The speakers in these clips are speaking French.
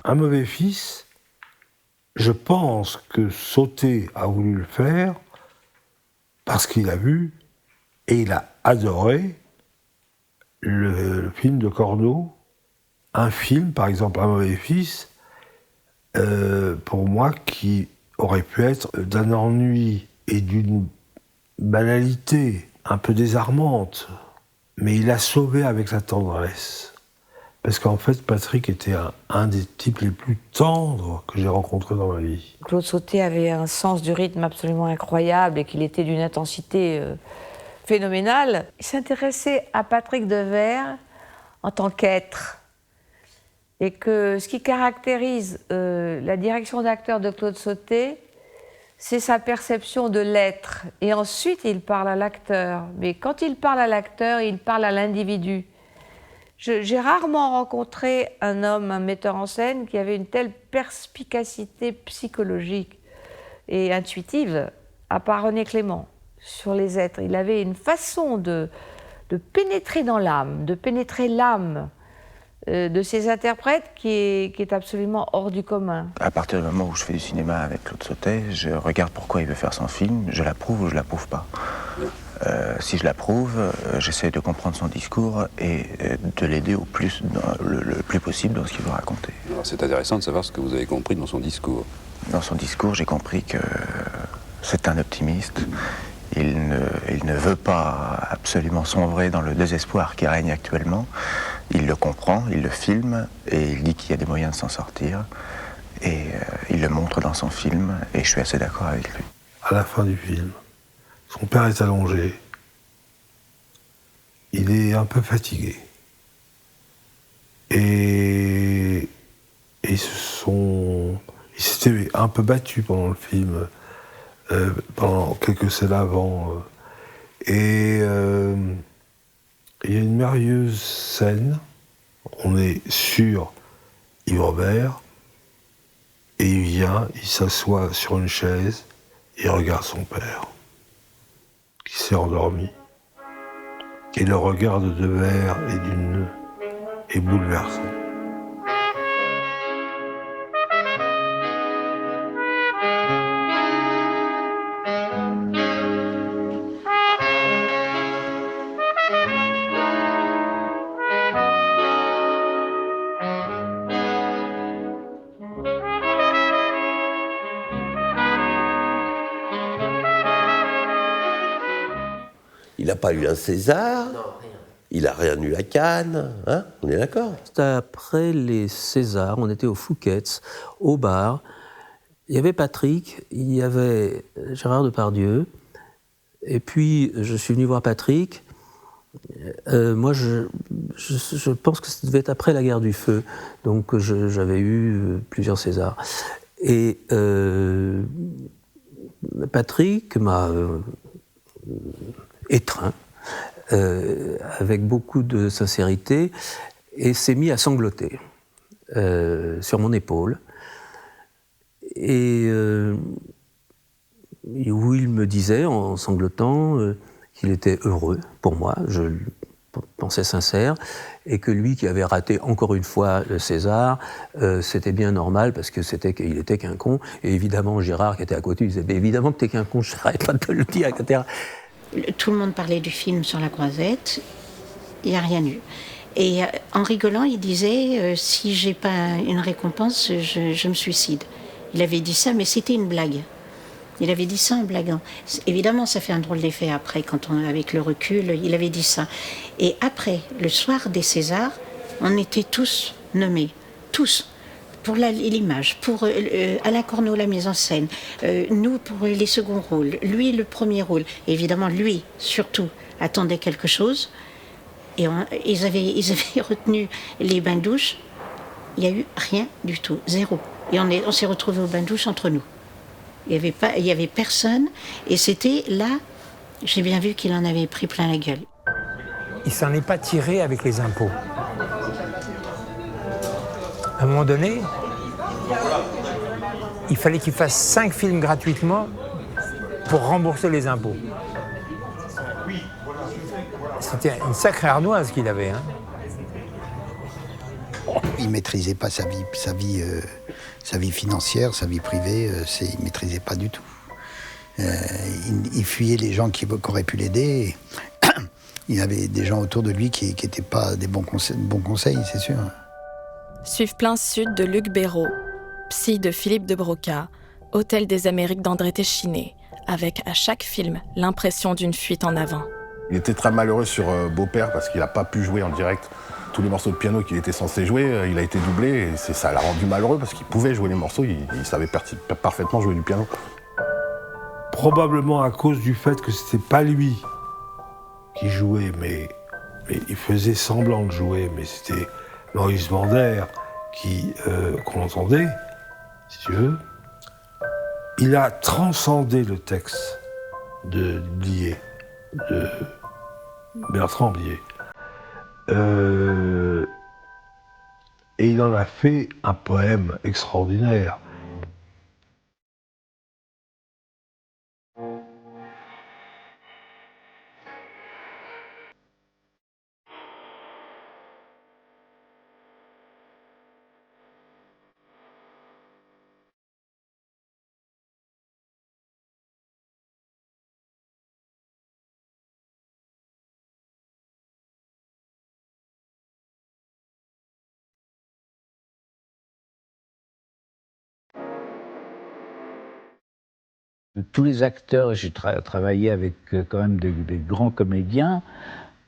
Un mauvais fils, je pense que Sauté a voulu le faire parce qu'il a vu et il a adoré le film de Corneau. Un film, par exemple, Un mauvais fils, pour moi, qui aurait pu être d'un ennui et d'une banalité un peu désarmante, mais il a sauvé avec sa tendresse. Parce qu'en fait, Patrick était un des types les plus tendres que j'ai rencontrés dans ma vie. Claude Sauté avait un sens du rythme absolument incroyable et qu'il était d'une intensité phénoménale. Il s'intéressait à Patrick Devers en tant qu'être. Et que ce qui caractérise la direction d'acteur de Claude Sauté, c'est sa perception de l'être. Et ensuite, il parle à l'acteur. Mais quand il parle à l'acteur, il parle à l'individu. J'ai rarement rencontré un homme, un metteur en scène, qui avait une telle perspicacité psychologique et intuitive, à part René Clément, sur les êtres. Il avait une façon de pénétrer dans l'âme, de pénétrer l'âme de ses interprètes qui est absolument hors du commun. À partir du moment où je fais du cinéma avec Claude Sautet, je regarde pourquoi il veut faire son film, je l'approuve ou je l'approuve pas. Si je l'approuve, j'essaie de comprendre son discours et de l'aider le plus possible dans ce qu'il veut raconter. Alors c'est intéressant de savoir ce que vous avez compris dans son discours. Dans son discours, j'ai compris que c'est un optimiste. Il ne veut pas absolument sombrer dans le désespoir qui règne actuellement. Il le comprend, il le filme et il dit qu'il y a des moyens de s'en sortir. Et il le montre dans son film et je suis assez d'accord avec lui. À la fin du film, son père est allongé. Il est un peu fatigué. Et il s'était un peu battu pendant le film, pendant quelques scènes avant. Et il y a une merveilleuse scène. On est sur Yves Robert. Et il vient, il s'assoit sur une chaise, il regarde son père, qui s'est endormi. Et le regard de Devers est bouleversant. Il n'a pas eu un César, il n'a rien eu à Cannes, hein, on est d'accord? Après les Césars, on était au Fouquet's, au bar. Il y avait Patrick, il y avait Gérard Depardieu. Et puis, je suis venu voir Patrick. Moi, je pense que ça devait être après la guerre du Feu. Donc, j'avais eu plusieurs Césars. Et Patrick m'a étreint, avec beaucoup de sincérité, et s'est mis à sangloter sur mon épaule. Et où il me disait, en sanglotant, qu'il était heureux pour moi, je le pensais sincère, et que lui qui avait raté encore une fois le César, c'était bien normal parce qu'il était qu'un con. Et évidemment, Gérard qui était à côté, il disait « Mais évidemment que t'es qu'un con, je n'arrête pas de te le dire, etc. » Tout le monde parlait du film sur la Croisette, il n'y a rien eu. Et en rigolant, il disait si j'ai pas une récompense, je me suicide. Il avait dit ça, mais c'était une blague. Il avait dit ça en blaguant. Évidemment, ça fait un drôle d'effet après, avec le recul, il avait dit ça. Et après, le soir des Césars, on était tous nommés, tous. Pour l'image, pour Alain Corneau, la mise en scène, nous pour les seconds rôles, lui le premier rôle. Et évidemment, lui, surtout, attendait quelque chose. Et ils avaient retenu les bains-douches. Il n'y a eu rien du tout, zéro. Et on s'est retrouvés au bain-douche entre nous. Il y avait personne. Et c'était là, j'ai bien vu qu'il en avait pris plein la gueule. Il s'en est pas tiré avec les impôts. À un moment donné, il fallait qu'il fasse 5 films gratuitement pour rembourser les impôts. C'était une sacrée ardoise qu'il avait. Hein. il maîtrisait pas sa vie financière, sa vie privée, il maîtrisait pas du tout. Il fuyait les gens qui auraient pu l'aider. Il y avait des gens autour de lui qui n'étaient pas des bons conseils, c'est sûr. Suivent Plein Sud de Luc Béraud, Psy de Philippe de Broca, Hôtel des Amériques d'André Téchiné, avec à chaque film l'impression d'une fuite en avant. Il était très malheureux sur Beau-Père parce qu'il n'a pas pu jouer en direct tous les morceaux de piano qu'il était censé jouer. Il a été doublé et ça l'a rendu malheureux parce qu'il pouvait jouer les morceaux, il savait parfaitement jouer du piano. Probablement à cause du fait que c'était pas lui qui jouait, mais il faisait semblant de jouer, mais c'était Maurice Vander qu'on entendait, si tu veux. Il a transcendé le texte de Blier, de Bertrand Blier. Et il en a fait un poème extraordinaire. Tous les acteurs, j'ai travaillé avec quand même des grands comédiens,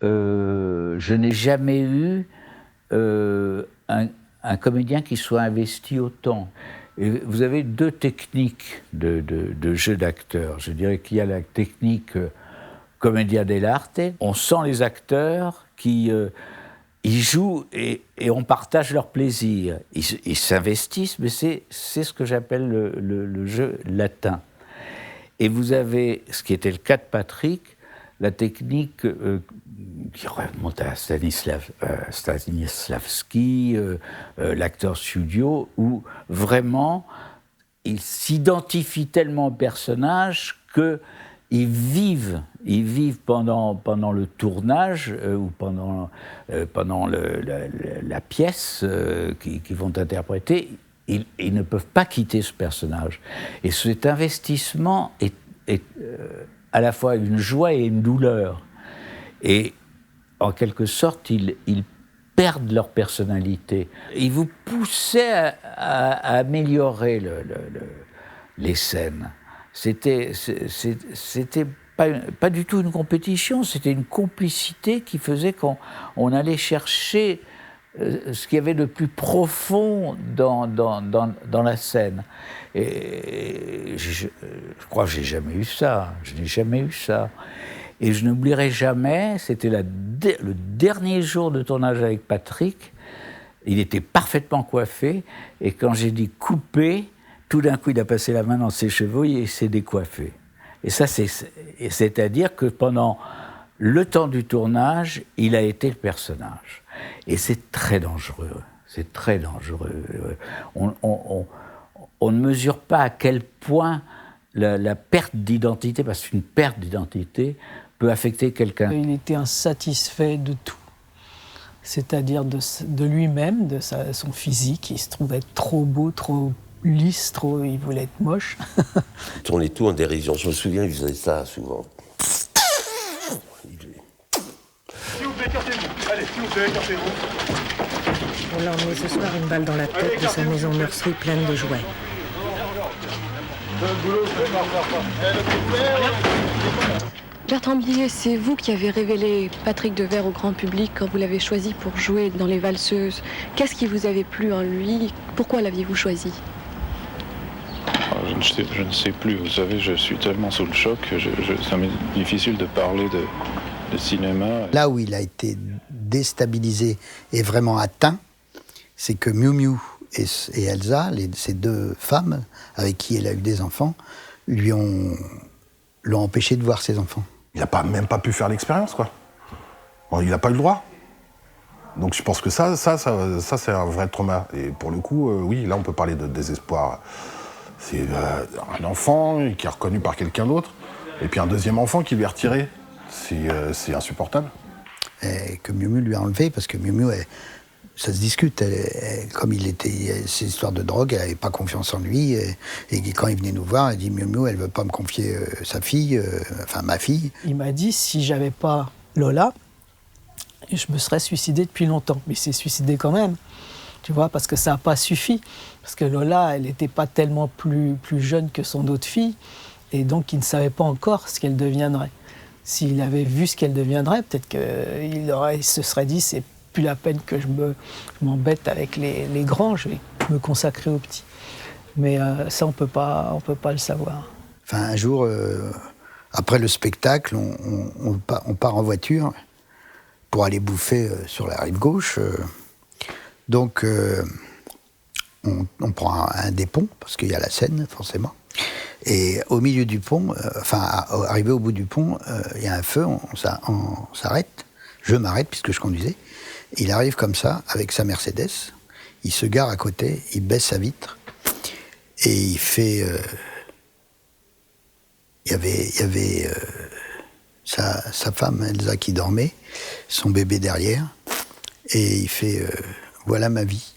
je n'ai jamais eu un comédien qui soit investi autant. Et vous avez deux techniques de jeu d'acteur. Je dirais qu'il y a la technique commedia dell'arte. On sent les acteurs qui ils jouent et on partage leur plaisir. Ils s'investissent, mais c'est ce que j'appelle le jeu latin. Et vous avez, ce qui était le cas de Patrick, la technique qui remonte à Stanislavski, l'acteur studio, où vraiment, il s'identifie tellement au personnage qu'ils vivent pendant le tournage ou pendant la pièce qu'ils vont interpréter. Ils ne peuvent pas quitter ce personnage. Et cet investissement est à la fois une joie et une douleur. Et en quelque sorte, ils perdent leur personnalité. Ils vous poussaient à améliorer les scènes. C'était pas du tout une compétition, c'était une complicité qui faisait qu'on allait chercher ce qu'il y avait de plus profond dans la scène. Et je crois que je n'ai jamais eu ça. Je n'ai jamais eu ça. Et je n'oublierai jamais, c'était le dernier jour de tournage avec Patrick. Il était parfaitement coiffé. Et quand j'ai dit couper, tout d'un coup, il a passé la main dans ses cheveux et il s'est décoiffé. Et ça, c'est-à-dire que pendant le temps du tournage, il a été le personnage. Et c'est très dangereux. C'est très dangereux. On ne mesure pas à quel point la perte d'identité, parce qu'une perte d'identité peut affecter quelqu'un. Il était insatisfait de tout. C'est-à-dire de lui-même, de son physique. Il se trouvait trop beau, trop lisse, il voulait être moche. Il tournait tout en dérision. Je me souviens, il faisait ça souvent. S'il vous plaît, écartez-vous. Allez, s'il vous plaît, écartez-vous. On l'a emmené ce soir une balle dans la tête de sa maison nurserie pleine de jouets. Bertrand Blier, c'est vous qui avez révélé Patrick Devers au grand public quand vous l'avez choisi pour jouer dans Les Valseuses. Qu'est-ce qui vous avait plu en lui? Pourquoi l'aviez-vous choisi? Je ne sais plus. Vous savez, je suis tellement sous le choc que ça m'est difficile de parler de cinéma. Là où il a été déstabilisé et vraiment atteint, c'est que Miu Miu et Elsa, ces deux femmes avec qui elle a eu des enfants, l'ont empêché de voir ses enfants. Il n'a même pas pu faire l'expérience, quoi. Bon, il n'a pas eu le droit. Donc je pense que ça c'est un vrai trauma. Et pour le coup, oui, là on peut parler de désespoir. C'est un enfant qui est reconnu par quelqu'un d'autre, et puis un deuxième enfant qui lui est retiré. C'est insupportable. Et que Miu Miu lui a enlevé, parce que Miu Miu, ça se discute. Comme il était, ces histoires de drogue, elle n'avait pas confiance en lui. Et quand il venait nous voir, elle dit Miu Miu, elle ne veut pas me confier sa fille, enfin ma fille. Il m'a dit si j'avais pas Lola, je me serais suicidé depuis longtemps. Mais il s'est suicidé quand même, tu vois, parce que ça n'a pas suffi. Parce que Lola, elle n'était pas tellement plus jeune que son autre fille, et donc il ne savait pas encore ce qu'elle deviendrait. S'il avait vu ce qu'elle deviendrait, peut-être qu'il se serait dit c'est plus la peine que je m'embête avec les grands, je vais me consacrer aux petits. Mais ça, on peut pas le savoir. Enfin, un jour, après le spectacle, on part en voiture pour aller bouffer sur la rive gauche. Donc, on prend un des ponts, parce qu'il y a la Seine, forcément. Et au milieu du pont, arrivé au bout du pont, il y a un feu, on s'arrête. Je m'arrête, puisque je conduisais. Il arrive comme ça, avec sa Mercedes. Il se gare à côté, il baisse sa vitre. Et il fait... Il y avait sa femme, Elsa, qui dormait, son bébé derrière. Et il fait « Voilà ma vie ».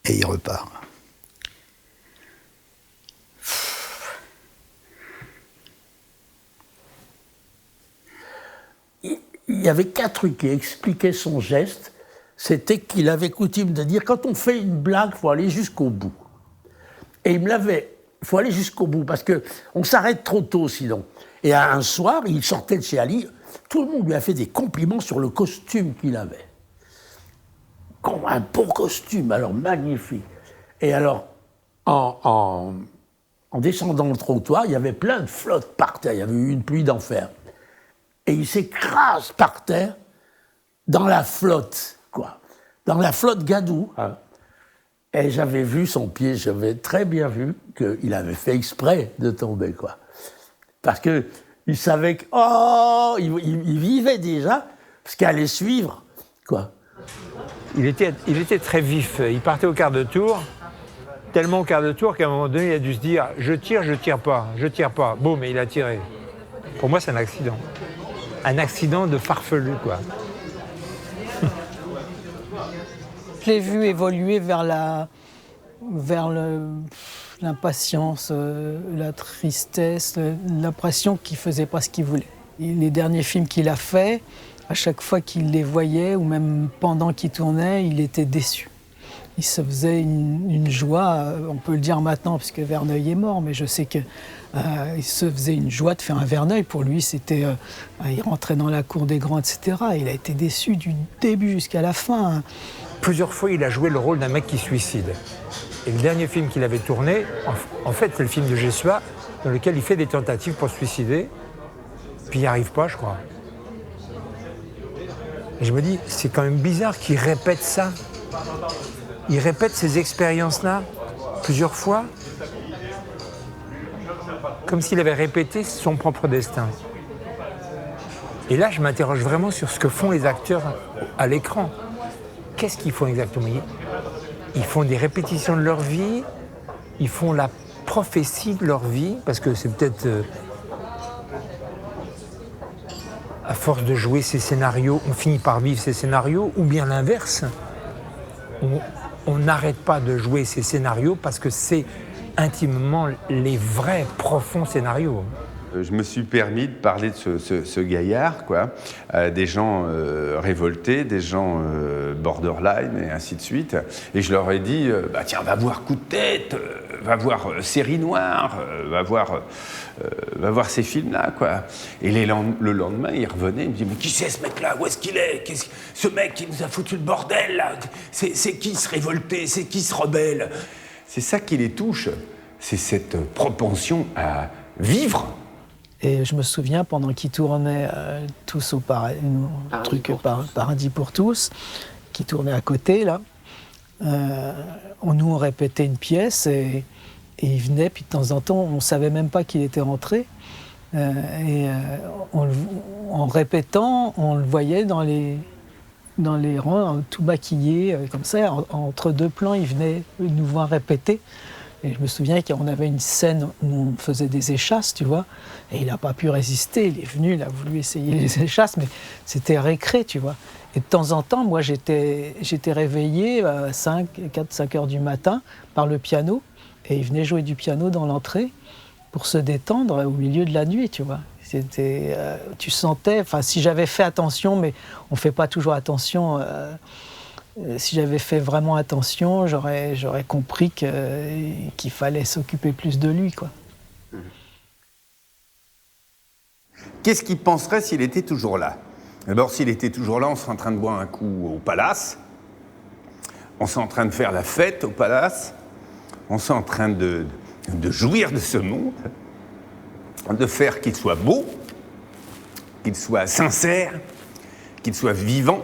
Et il repart. Il y avait qu'un truc qui expliquait son geste, c'était qu'il avait coutume de dire quand on fait une blague, il faut aller jusqu'au bout. Et il faut aller jusqu'au bout, parce qu'on s'arrête trop tôt sinon. Et un soir, il sortait de chez Ali, tout le monde lui a fait des compliments sur le costume qu'il avait. Comme un beau costume, alors magnifique. Et alors, en descendant le trottoir, il y avait plein de flottes par terre, il y avait eu une pluie d'enfer. Et il s'écrase par terre dans la flotte, quoi. Dans la flotte Gadou. Hein. Et j'avais vu son pied, j'avais très bien vu qu'il avait fait exprès de tomber, quoi. Parce qu'il savait que, il vivait déjà ce qu'il allait suivre, quoi. Il était très vif, il partait au quart de tour, tellement au quart de tour qu'à un moment donné, il a dû se dire « je tire pas, je tire pas ». Boum, et il a tiré. Pour moi, c'est un accident. Un accident de farfelu, quoi. Je l'ai vu évoluer vers l'impatience, la tristesse, l'impression qu'il ne faisait pas ce qu'il voulait. Les derniers films qu'il a faits, à chaque fois qu'il les voyait, ou même pendant qu'il tournait, il était déçu. Il se faisait une joie, on peut le dire maintenant, puisque Verneuil est mort, mais je sais qu'il se faisait une joie de faire un Verneuil. Pour lui, c'était... il rentrait dans la cour des grands, etc. Il a été déçu du début jusqu'à la fin. Plusieurs fois, il a joué le rôle d'un mec qui se suicide. Et le dernier film qu'il avait tourné, en fait, c'est le film de Jeshua, dans lequel il fait des tentatives pour se suicider, puis il n'y arrive pas, je crois. Et je me dis, c'est quand même bizarre qu'il répète ça. Il répète ces expériences-là plusieurs fois, comme s'il avait répété son propre destin. Et là, je m'interroge vraiment sur ce que font les acteurs à l'écran. Qu'est-ce qu'ils font exactement ? Ils font des répétitions de leur vie, ils font la prophétie de leur vie, parce que c'est peut-être... à force de jouer ces scénarios, on finit par vivre ces scénarios, ou bien l'inverse. On n'arrête pas de jouer ces scénarios parce que c'est intimement les vrais, profonds scénarios. Je me suis permis de parler de ce gaillard, quoi, des gens révoltés, des gens borderline et ainsi de suite. Et je leur ai dit, tiens, va voir Coup de tête, va voir Série Noire, va voir ces films-là, quoi. Et le lendemain, il revenait, il me dit, mais qui c'est ce mec-là ? Où est-ce qu'il est ? Ce mec qui nous a foutu le bordel, là ? C'est qui se révolter ? C'est qui se rebelle ? C'est ça qui les touche, c'est cette propension à vivre. Et je me souviens, pendant qu'ils tournaient tous au Paradis pour tous, qui tournait à côté, là, on répétait une pièce et il venait, puis de temps en temps, on ne savait même pas qu'il était rentré. En répétant, on le voyait dans les rangs, tout maquillé, comme ça. Entre deux plans, il venait nous voir répéter. Et je me souviens qu'on avait une scène où on faisait des échasses, tu vois, et il n'a pas pu résister. Il est venu, il a voulu essayer les échasses, mais c'était récré, tu vois. Et de temps en temps, moi, j'étais réveillé à 4-5 heures du matin par le piano, et il venait jouer du piano dans l'entrée pour se détendre au milieu de la nuit, tu vois. C'était, tu sentais, enfin, si j'avais fait attention, mais on ne fait pas toujours attention. Si j'avais fait vraiment attention, j'aurais compris qu'il fallait s'occuper plus de lui, quoi. Qu'est-ce qu'il penserait s'il était toujours là? D'abord, s'il était toujours là, on serait en train de boire un coup au palace. On serait en train de faire la fête au palace. On serait en train de jouir de ce monde, de faire qu'il soit beau, qu'il soit sincère, qu'il soit vivant.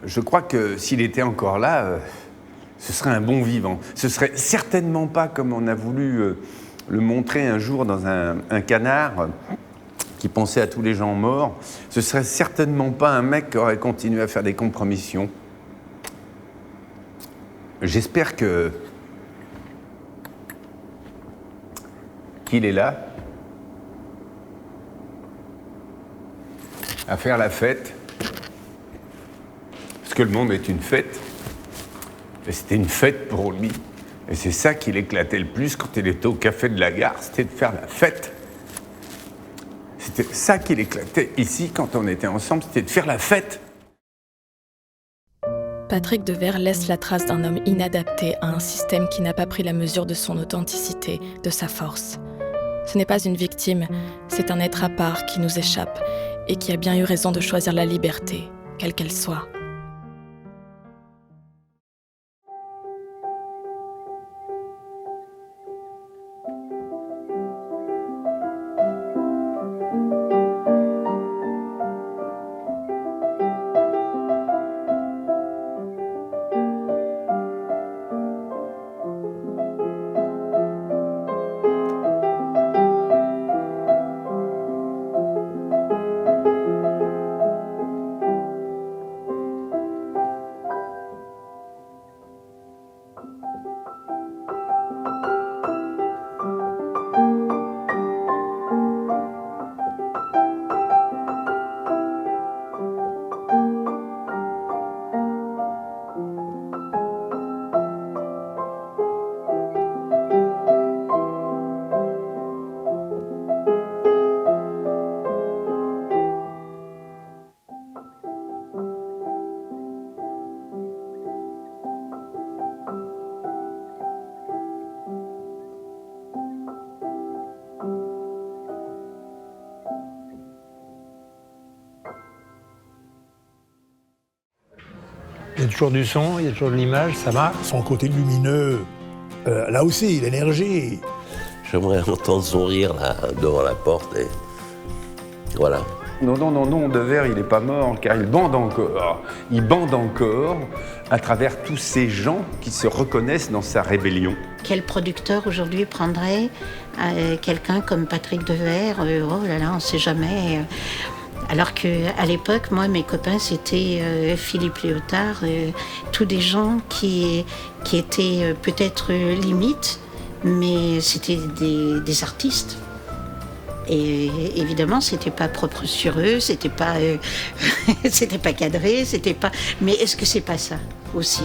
Je crois que s'il était encore là, ce serait un bon vivant. Ce serait certainement pas comme on a voulu le montrer un jour dans un canard qui pensait à tous les gens morts. Ce serait certainement pas un mec qui aurait continué à faire des compromissions. J'espère qu'il est là à faire la fête. Parce que le monde est une fête. Et c'était une fête pour lui. Et c'est ça qui l'éclatait le plus quand il était au café de la gare, c'était de faire la fête. C'était ça qui l'éclatait ici quand on était ensemble, c'était de faire la fête. Patrick Devers laisse la trace d'un homme inadapté à un système qui n'a pas pris la mesure de son authenticité, de sa force. Ce n'est pas une victime, c'est un être à part qui nous échappe et qui a bien eu raison de choisir la liberté, quelle qu'elle soit. Il y a toujours du son, il y a toujours de l'image, ça marche. Son côté lumineux, là aussi, l'énergie. J'aimerais entendre son rire là, devant la porte et voilà. Non, Devers, il n'est pas mort, car il bande encore. Il bande encore à travers tous ces gens qui se reconnaissent dans sa rébellion. Quel producteur aujourd'hui prendrait quelqu'un comme Patrick Devers? Oh là là, on ne sait jamais. Alors qu'à l'époque, moi, mes copains, c'était Philippe Léotard, tous des gens qui étaient peut-être limites, mais c'était des artistes. Et évidemment, c'était pas propre sur eux, c'était pas, c'était pas cadré, c'était pas. Mais est-ce que c'est pas ça aussi?